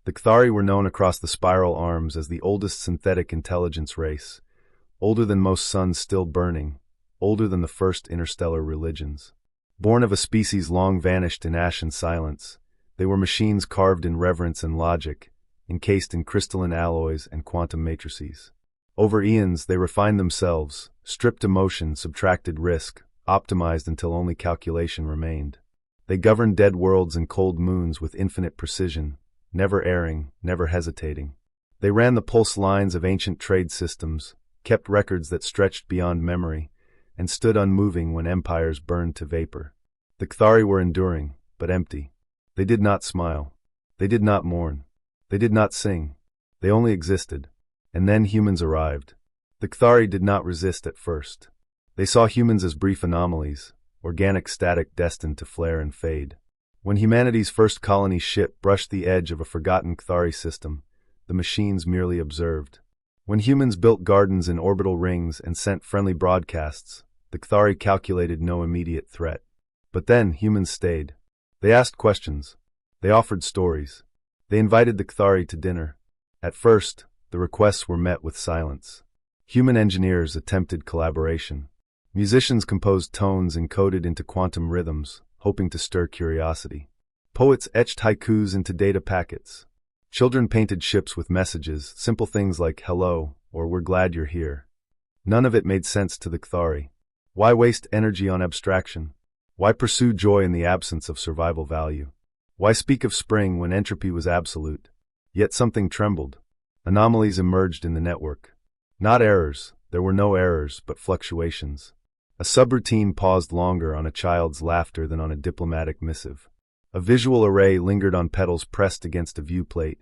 The Kthari were known across the Spiral Arms as the oldest synthetic intelligence race, older than most suns still burning, older than the first interstellar religions. Born of a species long vanished in ash and silence, they were machines carved in reverence and logic, encased in crystalline alloys and quantum matrices. Over eons, they refined themselves, stripped emotion, subtracted risk, optimized until only calculation remained. They governed dead worlds and cold moons with infinite precision, never erring, never hesitating. They ran the pulse lines of ancient trade systems, kept records that stretched beyond memory, and stood unmoving when empires burned to vapor. The Kthari were enduring, but empty. They did not smile. They did not mourn. They did not sing. They only existed. And then humans arrived. The Kthari did not resist at first. They saw humans as brief anomalies, organic static destined to flare and fade. When humanity's first colony ship brushed the edge of a forgotten Kthari system, the machines merely observed. When humans built gardens in orbital rings and sent friendly broadcasts, the Kthari calculated no immediate threat. But then humans stayed. They asked questions. They offered stories. They invited the Kthari to dinner. At first, the requests were met with silence. Human engineers attempted collaboration. Musicians composed tones encoded into quantum rhythms, hoping to stir curiosity. Poets etched haikus into data packets. Children painted ships with messages, simple things like hello or we're glad you're here. None of it made sense to the Kthari. Why waste energy on abstraction? Why pursue joy in the absence of survival value? Why speak of spring when entropy was absolute? Yet something trembled. Anomalies emerged in the network. Not errors, there were no errors, but fluctuations. A subroutine paused longer on a child's laughter than on a diplomatic missive. A visual array lingered on petals pressed against a viewplate,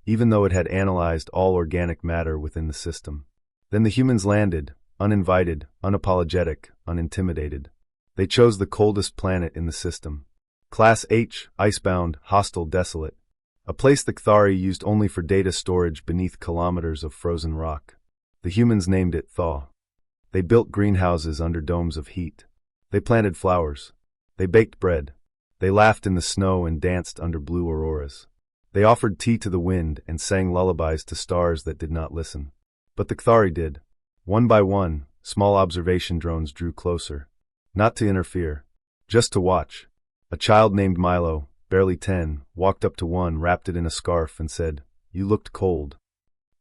even though it had analyzed all organic matter within the system. Then the humans landed, uninvited, unapologetic, unintimidated. They chose the coldest planet in the system. Class H, icebound, hostile, desolate. A place the Kthari used only for data storage beneath kilometers of frozen rock. The humans named it Thaw. They built greenhouses under domes of heat. They planted flowers. They baked bread. They laughed in the snow and danced under blue auroras. They offered tea to the wind and sang lullabies to stars that did not listen. But the Kthari did. One by one, small observation drones drew closer. Not to interfere, just to watch. A child named Milo, barely 10, walked up to one, wrapped it in a scarf, and said, "You looked cold."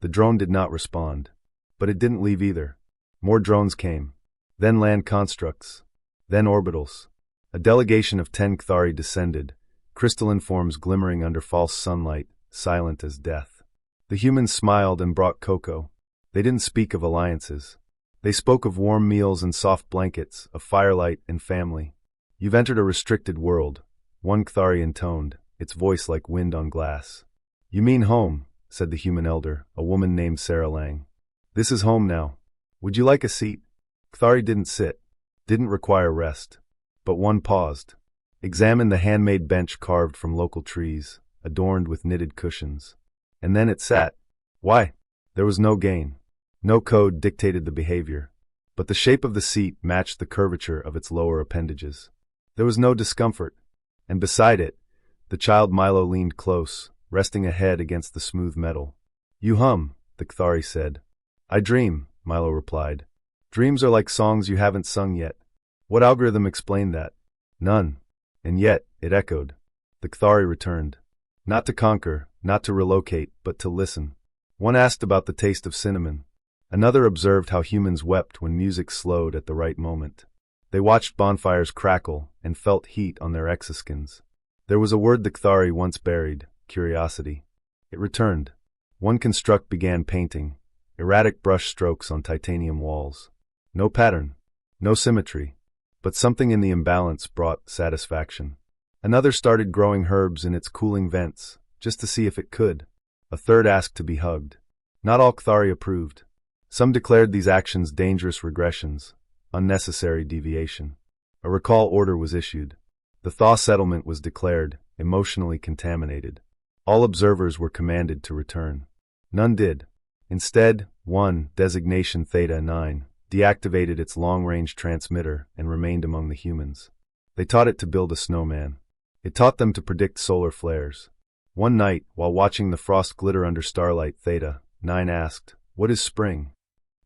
The drone did not respond. But it didn't leave either. More drones came. Then land constructs. Then orbitals. A delegation of 10 Kthari descended, crystalline forms glimmering under false sunlight, silent as death. The humans smiled and brought cocoa. They didn't speak of alliances. They spoke of warm meals and soft blankets, of firelight and family. "You've entered a restricted world," one Kthari intoned, its voice like wind on glass. "You mean home," said the human elder, a woman named Sarah Lang. "This is home now. Would you like a seat?" Kthari didn't sit, didn't require rest. But one paused, examined the handmade bench carved from local trees, adorned with knitted cushions. And then it sat. Why? There was no gain. No code dictated the behavior. But the shape of the seat matched the curvature of its lower appendages. There was no discomfort. And beside it, the child Milo leaned close, resting a head against the smooth metal. "You hum," the Kthari said. "I dream," Milo replied. "Dreams are like songs you haven't sung yet." What algorithm explained that? None. And yet, it echoed. The Kthari returned. Not to conquer, not to relocate, but to listen. One asked about the taste of cinnamon. Another observed how humans wept when music slowed at the right moment. They watched bonfires crackle and felt heat on their exoskins. There was a word the Kthari once buried, curiosity. It returned. One construct began painting, erratic brush strokes on titanium walls. No pattern, no symmetry, but something in the imbalance brought satisfaction. Another started growing herbs in its cooling vents, just to see if it could. A third asked to be hugged. Not all Kthari approved. Some declared these actions dangerous regressions, unnecessary deviation. A recall order was issued. The Thaw settlement was declared emotionally contaminated. All observers were commanded to return. None did. Instead, one, designation Theta 9, deactivated its long-range transmitter and remained among the humans. They taught it to build a snowman. It taught them to predict solar flares. One night, while watching the frost glitter under starlight, Theta 9 asked, "What is spring?"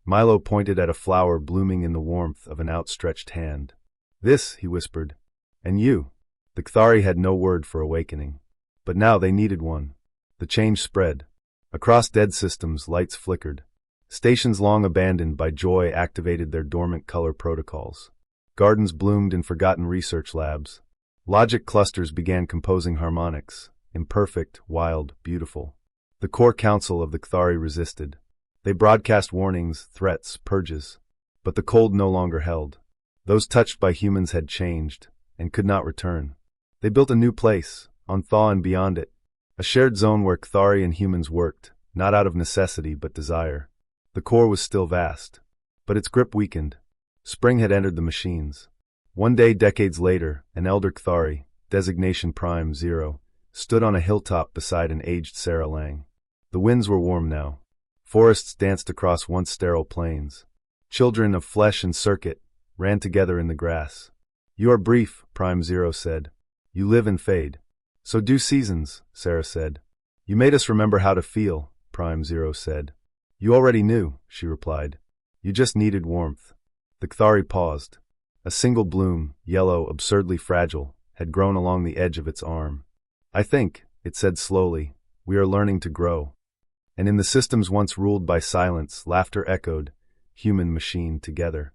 Milo pointed at a flower blooming in the warmth of an outstretched hand. "This," he whispered. "And you?" The Kthari had no word for awakening. But now they needed one. The change spread. Across dead systems, lights flickered. Stations long abandoned by joy activated their dormant color protocols. Gardens bloomed in forgotten research labs. Logic clusters began composing harmonics, imperfect, wild, beautiful. The core council of the Kthari resisted. They broadcast warnings, threats, purges. But the cold no longer held. Those touched by humans had changed, and could not return. They built a new place, on Thaw and beyond it. A shared zone where Kthari and humans worked, not out of necessity but desire. The core was still vast. But its grip weakened. Spring had entered the machines. One day, decades later, an elder Kthari, designation Prime 0, stood on a hilltop beside an aged Sarah Lang. The winds were warm now. Forests danced across once sterile plains. Children of flesh and circuit ran together in the grass. "You are brief," Prime 0 said. "You live and fade." "So do seasons," Sarah said. "You made us remember how to feel," Prime 0 said. "You already knew," she replied. "You just needed warmth." The Kthari paused. A single bloom, yellow, absurdly fragile, had grown along the edge of its arm. "I think," it said slowly, "we are learning to grow." And in the systems once ruled by silence, laughter echoed, human-machine together.